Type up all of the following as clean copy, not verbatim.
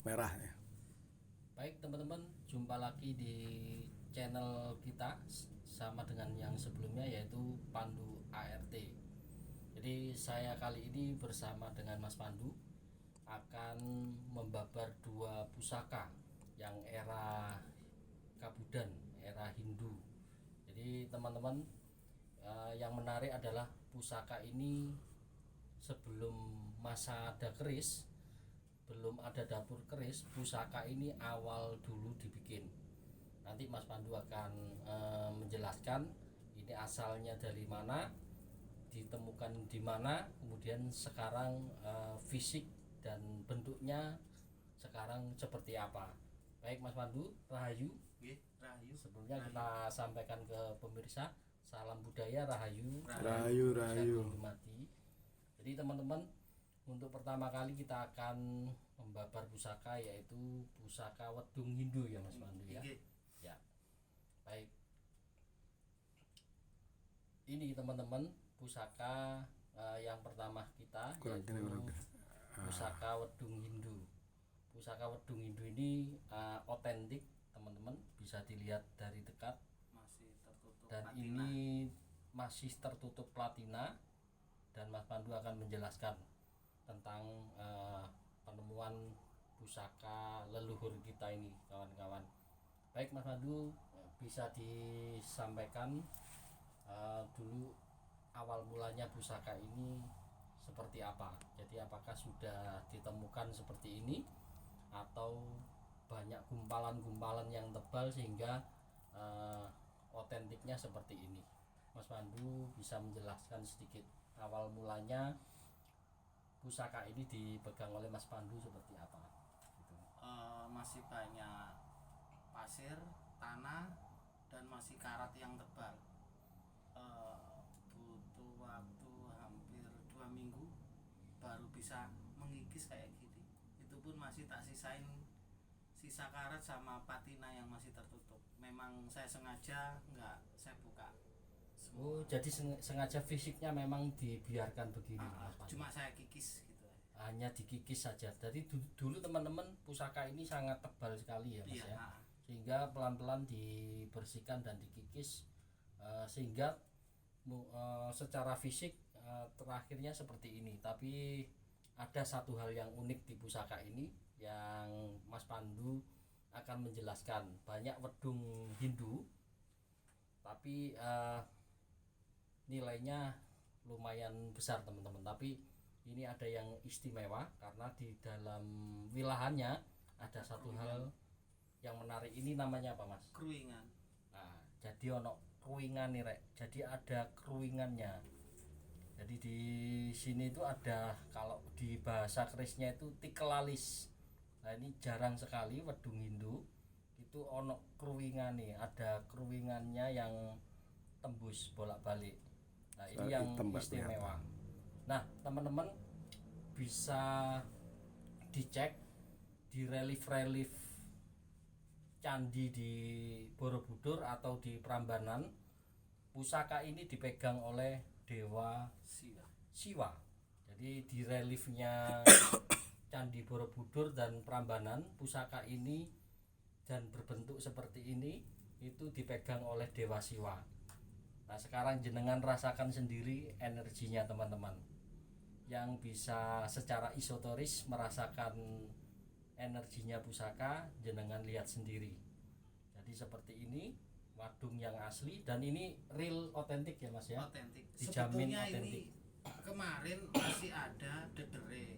merah ya. Baik teman-teman, jumpa lagi di channel kita sama dengan yang sebelumnya, yaitu Pandu ART. Jadi saya kali ini bersama dengan Mas Pandu akan membabar dua pusaka yang era Kabudan, era Hindu. Jadi teman-teman, yang menarik adalah pusaka ini sebelum masa ada keris, belum ada dapur keris, pusaka ini awal dulu dibikin. Nanti Mas Pandu akan menjelaskan ini asalnya dari mana, ditemukan di mana, kemudian sekarang fisik dan bentuknya sekarang seperti apa. Baik Mas Pandu, Rahayu. Rahayu. Sebelumnya kita sampaikan ke pemirsa, salam budaya, Rahayu. Rahayu. Jadi teman-teman, untuk pertama kali kita akan membabar pusaka, yaitu pusaka wedung Hindu ya Mas Pandu ya. Ya. Baik. Ini teman-teman pusaka yang pertama kita, yaitu pusaka wedung Hindu. Pusaka wedung Hindu ini otentik teman-teman, bisa dilihat dari dekat. Masih tertutup Dan patina. ini masih tertutup platina, dan Mas Pandu akan menjelaskan tentang penemuan pusaka leluhur kita ini, kawan-kawan. Baik Mas Pandu, bisa disampaikan dulu awal mulanya pusaka ini seperti apa? Jadi apakah sudah ditemukan seperti ini atau banyak gumpalan-gumpalan yang tebal sehingga otentiknya seperti ini? Mas Pandu bisa menjelaskan sedikit awal mulanya pusaka ini dipegang oleh Mas Pandu seperti apa? Gitu. Masih banyak pasir, tanah, dan masih karat yang tebal. Butuh waktu hampir 2 minggu baru bisa mengikis kayak gini. Itu pun masih tak sisain sisa karat sama patina yang masih tertutup. Memang saya sengaja nggak saya buka semua. Oh, jadi sengaja fisiknya memang dibiarkan begini, Mas Pandu. Cuma saya kikis gitu. Hanya dikikis saja. Jadi dulu teman-teman, pusaka ini sangat tebal sekali ya Mas Iya, ya. Sehingga pelan-pelan dibersihkan dan dikikis sehingga secara fisik terakhirnya seperti ini. Tapi ada satu hal yang unik di pusaka ini yang Mas Pandu akan menjelaskan. Banyak wedung Hindu, tapi nilainya lumayan besar teman-teman. Tapi ini ada yang istimewa karena di dalam wilahannya ada satu hal yang menarik. Ini namanya apa Mas? Kruingan. Nah, jadi ono kruingan nih Rek. Jadi ada kruingannya. Jadi di sini itu ada, kalau di bahasa kerisnya itu tikelalis. Nah, ini jarang sekali wedung Hindu itu ono kruingan nih, ada kruingannya yang tembus bolak-balik. Nah, ini yang istimewa. Nah, teman-teman bisa dicek di relief-relief candi di Borobudur atau di Prambanan. Pusaka ini dipegang oleh dewa Siwa. Jadi di reliefnya Candi Borobudur dan Prambanan, pusaka ini dan berbentuk seperti ini itu dipegang oleh dewa Siwa. Nah, sekarang jenengan rasakan sendiri energinya teman-teman, yang bisa secara esoteris merasakan energinya pusaka, jenengan lihat sendiri. Jadi seperti ini wadung yang asli, dan ini real otentik ya Mas ya. Otentik. Dijamin Sebetulnya otentik. ini kemarin masih ada dedere.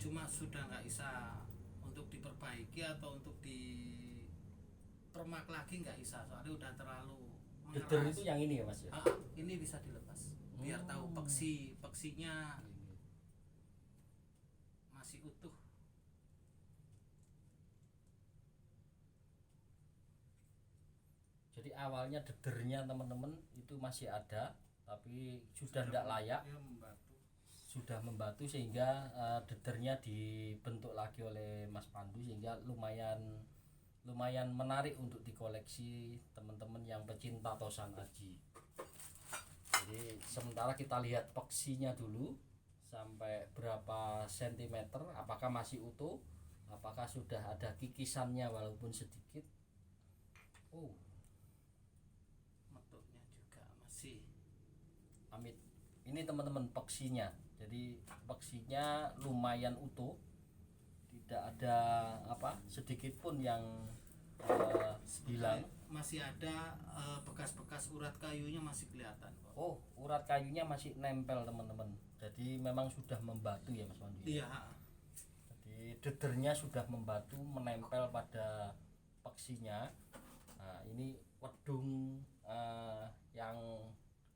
Cuma sudah nggak bisa untuk diperbaiki atau untuk dipermak lagi, nggak bisa, soalnya udah terlalu mengeras. Deder itu yang ini ya Mas ya. Ini bisa dilepas biar tahu peksinya masih utuh. Jadi awalnya dedernya teman-teman itu masih ada, tapi sudah tidak layak, sudah membatu, sehingga dedernya dibentuk lagi oleh Mas Pandu, sehingga lumayan menarik untuk dikoleksi teman-teman yang pecinta Tosan Aji. Jadi sementara kita lihat peksinya dulu sampai berapa sentimeter, apakah masih utuh apakah sudah ada kikisannya walaupun sedikit. Oh, Metuknya juga masih. amit. Ini teman-teman peksinya. Jadi peksinya lumayan utuh, tidak ada sedikit pun yang hilang. Masih ada bekas-bekas urat kayunya masih kelihatan kok. Oh, urat kayunya masih nempel teman-teman. Jadi memang sudah membatu ya Mas Wandi. Iya. Jadi dedernya sudah membatu menempel pada peksinya. Nah, ini wedung yang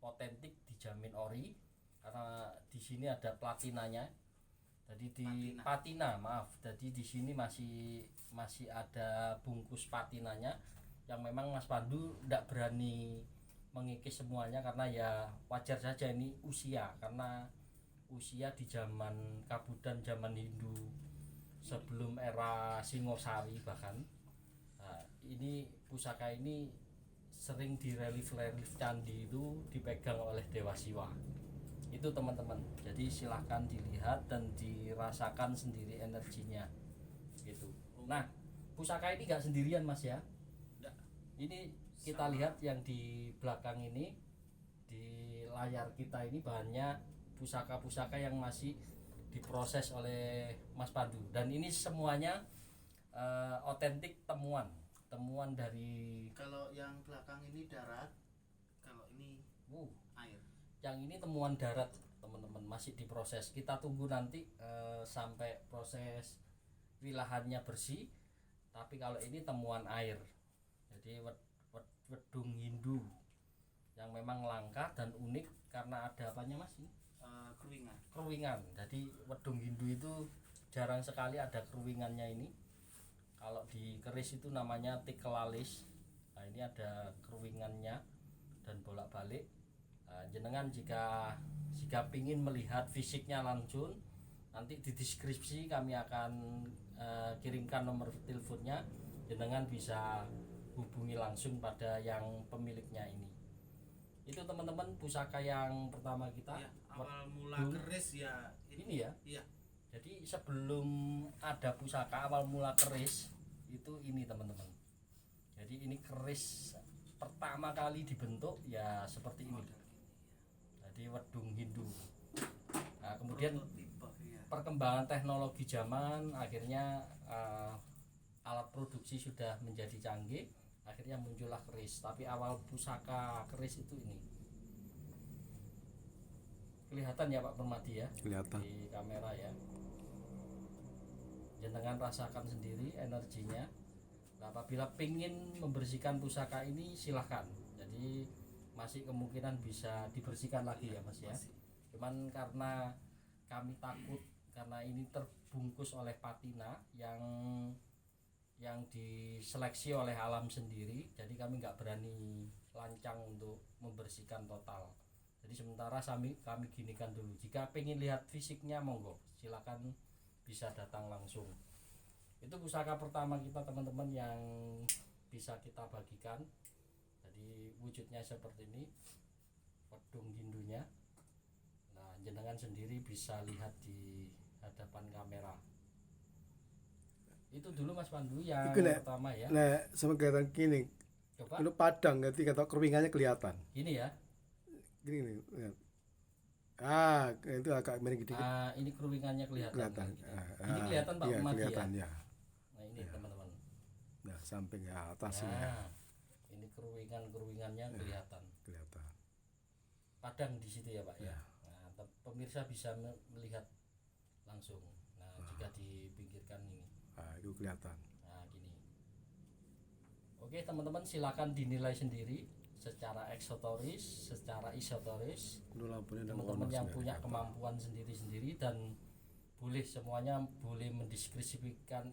otentik, dijamin ori karena di sini ada platinanya. Jadi di patina, maaf. Jadi di sini masih ada bungkus patinanya yang memang Mas Pandu tidak berani mengikis semuanya karena ya wajar saja, ini usia, karena usia di zaman Kabudan, zaman Hindu sebelum era Singosari bahkan. Nah, ini pusaka ini sering di relief candi itu dipegang oleh Dewa Siwa. Itu teman-teman. Jadi silahkan dilihat dan dirasakan sendiri energinya. Gitu. Nah, pusaka ini gak sendirian Mas ya. Ini kita lihat yang di belakang ini, di layar kita ini banyak pusaka-pusaka yang masih diproses oleh Mas Pandu, dan ini semuanya otentik temuan dari. Kalau yang belakang ini darat, kalau ini air. Yang ini temuan darat teman-teman, masih diproses. Kita tunggu nanti sampai proses wilahannya bersih. Tapi kalau ini temuan air, jadi wedung Hindu yang memang langka dan unik karena ada apanya Mas? Keruingan. Jadi wedung Hindu itu jarang sekali ada keruingannya ini. Kalau di keris itu namanya tikelalis. Nah, ini ada keruingannya dan bolak-balik. Nah, jenengan jika pingin melihat fisiknya langsung, nanti di deskripsi kami akan kirimkan nomor teleponnya. Jenengan bisa hubungi langsung pada yang pemiliknya ini. Itu teman-teman pusaka yang pertama kita. Ya, awal mula keris ya ini ya. Iya. Jadi sebelum ada pusaka, awal mula keris itu ini teman-teman. Jadi ini keris pertama kali dibentuk ya seperti ini. Jadi wedung Hindu. Nah, kemudian perkembangan teknologi zaman akhirnya alat produksi sudah menjadi canggih, akhirnya muncullah keris. Tapi awal pusaka keris itu ini. Kelihatan ya Pak Permadi ya? Kelihatan di kamera ya. Jenengan rasakan sendiri energinya. Nah, apabila pingin membersihkan pusaka ini silahkan. Jadi masih kemungkinan bisa dibersihkan lagi ya Mas ya. Cuman karena kami takut, karena ini terbungkus oleh patina yang diseleksi oleh alam sendiri, jadi kami nggak berani lancang untuk membersihkan total. Jadi sementara kami ginikan dulu. Jika pengen lihat fisiknya monggo silakan bisa datang langsung. Itu pusaka pertama kita teman-teman yang bisa kita bagikan. Jadi wujudnya seperti ini, wedung Hindunya. Nah, jenengan sendiri bisa lihat di hadapan kamera. Itu dulu Mas Pandu yang pertama ya. Nah, sama kelihatan gini. Coba. Itu padang, nanti kata keruingannya kelihatan. Ini ya. Gini nih. Itu agak miring dikit. Ini keruingannya kelihatan. Gitu. Ini kelihatan Pak Umar kelihatan, ya. Nah, ini teman-teman. Nah, samping ya, atasnya. Nah, ini keruingannya kelihatan. Kelihatan. Padang di situ ya Pak ya. Ya. Nah, pemirsa bisa melihat langsung. Nah, jika dipinggirkan ini. Itu kelihatan. Nah, gini. Oke, teman-teman silakan dinilai sendiri secara eksotoris, secara isotoris. Teman-teman yang punya kemampuan sendiri-sendiri dan semuanya boleh mendeskripsikan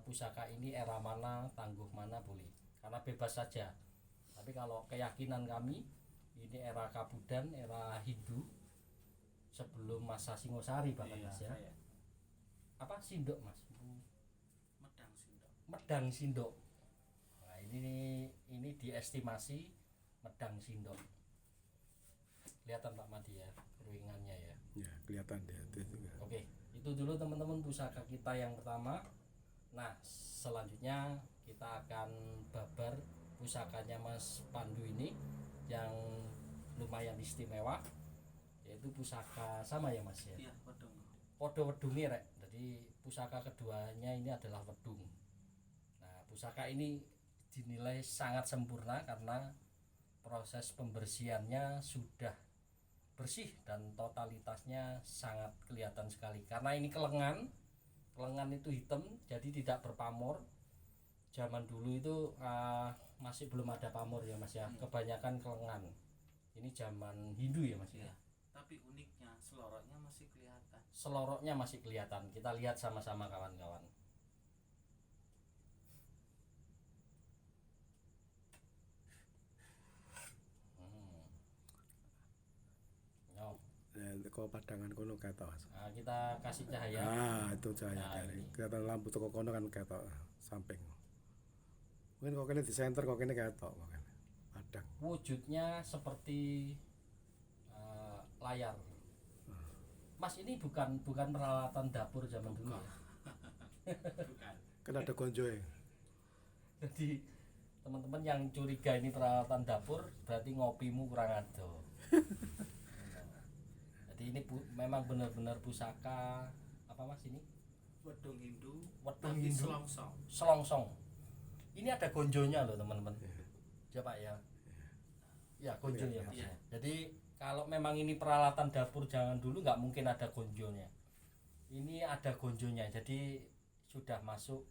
pusaka ini era mana, tangguh mana boleh. Karena bebas saja. Tapi kalau keyakinan kami ini era Kabudan, era Hindu sebelum masa Singosari bahkan Mas ya. Apa Sindok Mas? Medang Sindok. Nah, ini diestimasi Medang Sindok. Kelihatan Pak Madi ya keruingannya ya. Ya, kelihatan dia itu juga. Oke, itu dulu teman-teman pusaka kita yang pertama. Nah, selanjutnya kita akan babar pusakanya Mas Pandu ini yang lumayan istimewa, yaitu pusaka sama ya Mas ya. Iya, wedung. Podo wedunge rek. Jadi pusaka keduanya ini adalah wedung. Nah, pusaka ini dinilai sangat sempurna karena proses pembersihannya sudah bersih dan totalitasnya sangat kelihatan sekali. Karena ini kelengan itu hitam, jadi tidak berpamor. Zaman dulu itu masih belum ada pamor ya Mas ya. Kebanyakan kelengan. Ini zaman Hindu ya Mas ya. Iya. Tapi uniknya seloroknya masih kelihatan. Seloroknya masih kelihatan. Kita lihat sama-sama kawan-kawan. Oh, Kok padangan kono ketok Mas. nah, kita kasih cahaya. Itu cahaya Nah, dari ini. kelihatan lampu toko kono kan ketok samping. Mungkin kok kene di center kok kene ketok kok kene. Padang. Wujudnya seperti layar. Mas, ini bukan peralatan dapur zaman dulu ya. Bukan. Kan ada gonjoe. Jadi teman-teman yang curiga ini peralatan dapur berarti ngopimu kurang ado. Jadi ini memang benar-benar pusaka apa Mas ini? Wedung Hindu, Wedung tapi Hindu. selongsong. Selongsong. Ini ada gonjonya loh teman-teman. Ya Pak ya. Ya gonjo ya Mas. Iya. Jadi kalau memang ini peralatan dapur zaman dulu nggak mungkin ada gonjonya. Ini ada gonjonya. Jadi sudah masuk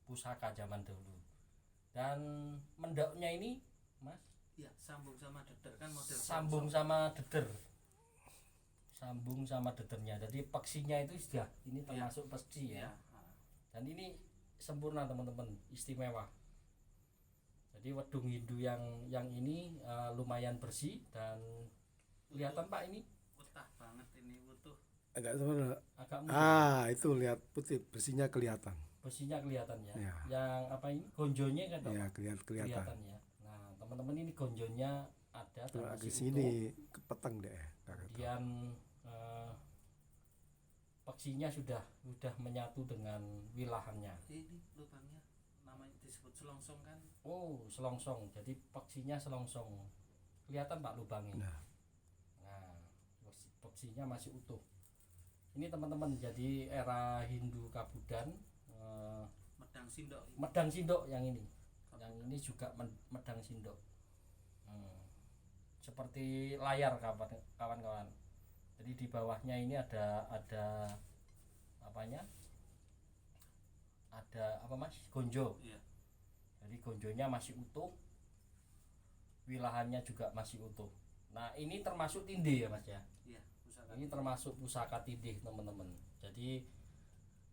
pusaka zaman dulu. Dan mendoknya ini Mas Iya, sambung sama deder kan model sambung selongsong. sama deder. Sambung sama dedernya. Jadi peksinya itu sudah ini termasuk peksi ya. Iya. Dan ini sempurna teman-teman, istimewa. Jadi wedung Hindu yang ini lumayan bersih dan kelihatan Pak ini Wetah banget ini utuh. Agak sebenarnya. agak muda. Itu lihat putih bersihnya kelihatan. Bersihnya kelihatan ya. Ya. Yang apa ini gonjonya kan Ya, kelihatan. kelihatan ya. Nah teman-teman ini gonjonya ada dan Kalau masih di sini utuh. kepeteng deh. Nggak ketok. Kemudian peksinya sudah menyatu dengan wilahannya. Ini lubangnya namanya disebut selongsong kan. Oh, selongsong. Jadi peksinya selongsong. Kelihatan Pak lubangnya. Nah. Nah, peksinya masih utuh. Ini teman-teman jadi era Hindu Kabudan, Medang sindok ini. medang sindok yang ini. Yang ini juga medang sindok. Seperti layar kawan-kawan. Jadi di bawahnya ini ada apanya? Ada apa Mas? Gonjo. Iya. Jadi gonjonya masih utuh, wilahannya juga masih utuh. Nah ini termasuk tindih ya Mas ya. Iya, pusaka. Ini termasuk pusaka tindih teman-teman. Jadi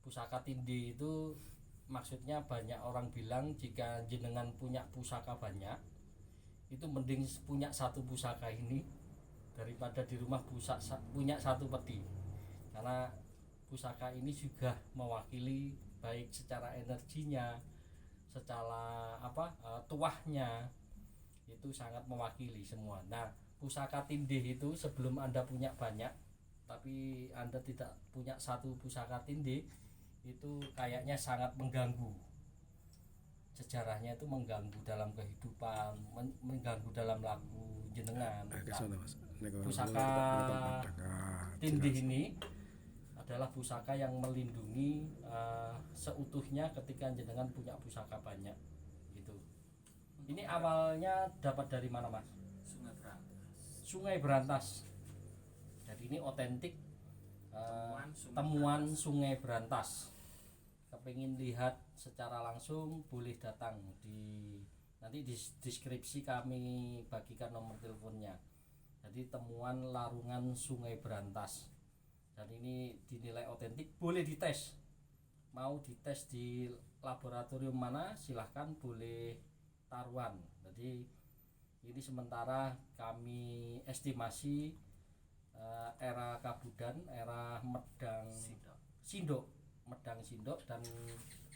pusaka tindih itu maksudnya banyak orang bilang jika jenengan punya pusaka banyak, itu mending punya satu pusaka ini daripada di rumah punya satu peti. Karena pusaka ini juga mewakili baik secara energinya, secara tuahnya itu sangat mewakili semua. Nah, pusaka tindih itu sebelum Anda punya banyak tapi Anda tidak punya satu pusaka tindih, itu kayaknya sangat mengganggu. Sejarahnya itu mengganggu dalam kehidupan, mengganggu dalam lagu jenengan. Ke sana Mas. Pusaka tindih ini adalah pusaka yang melindungi seutuhnya ketika jenengan punya pusaka banyak gitu. Ini awalnya dapat dari mana Mas? Sungai Berantas. Sungai Berantas. Jadi ini otentik temuan Sungai Berantas. Kepingin lihat secara langsung boleh datang nanti di deskripsi kami bagikan nomor teleponnya. Jadi temuan larungan Sungai Berantas. Dan ini dinilai otentik, boleh dites. Mau dites di laboratorium mana silahkan, boleh taruhan. Jadi ini sementara kami estimasi era Kabudan, era Medang Sindok, Medang Sindok, dan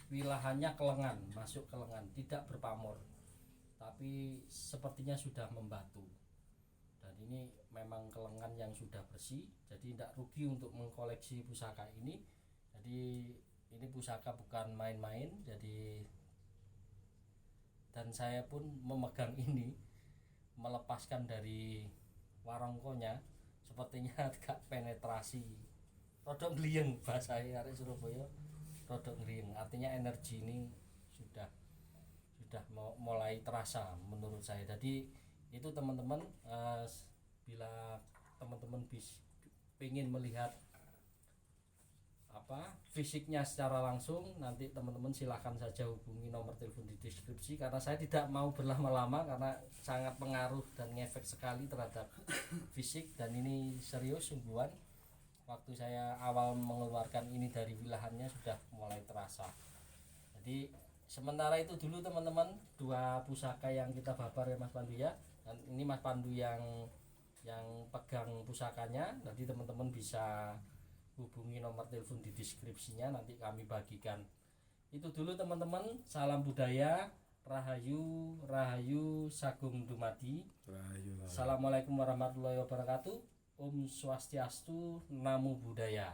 wilahannya kelengan, masuk kelengan, tidak berpamor, tapi sepertinya sudah membatu. Dan ini memang kelengan yang sudah bersih, jadi tidak rugi untuk mengkoleksi pusaka ini. Jadi ini pusaka bukan main-main. Jadi dan saya pun memegang ini, melepaskan dari warongkonya, sepertinya agak penetrasi, rodok ngliyeng bahasa arek Surabaya, rodok ngliyeng, artinya energi ini sudah mulai terasa menurut saya. Jadi itu teman-teman, bila teman-teman pengen melihat fisiknya secara langsung, nanti teman-teman silahkan saja hubungi nomor telepon di deskripsi, karena saya tidak mau berlama-lama karena sangat pengaruh dan ngefek sekali terhadap fisik, dan ini serius sungguhan. Waktu saya awal mengeluarkan ini dari wilahannya sudah mulai terasa. Jadi sementara itu dulu teman-teman, 2 pusaka yang kita babar ya Mas Pandu ya. Dan ini Mas Pandu yang pegang pusakanya. Nanti teman-teman bisa hubungi nomor telepon di deskripsinya, nanti kami bagikan. Itu dulu teman-teman, salam budaya, rahayu rahayu sagung dumadi. Rahayu. Assalamualaikum warahmatullahi wabarakatuh. Om Swastiastu, Namo Buddhaya.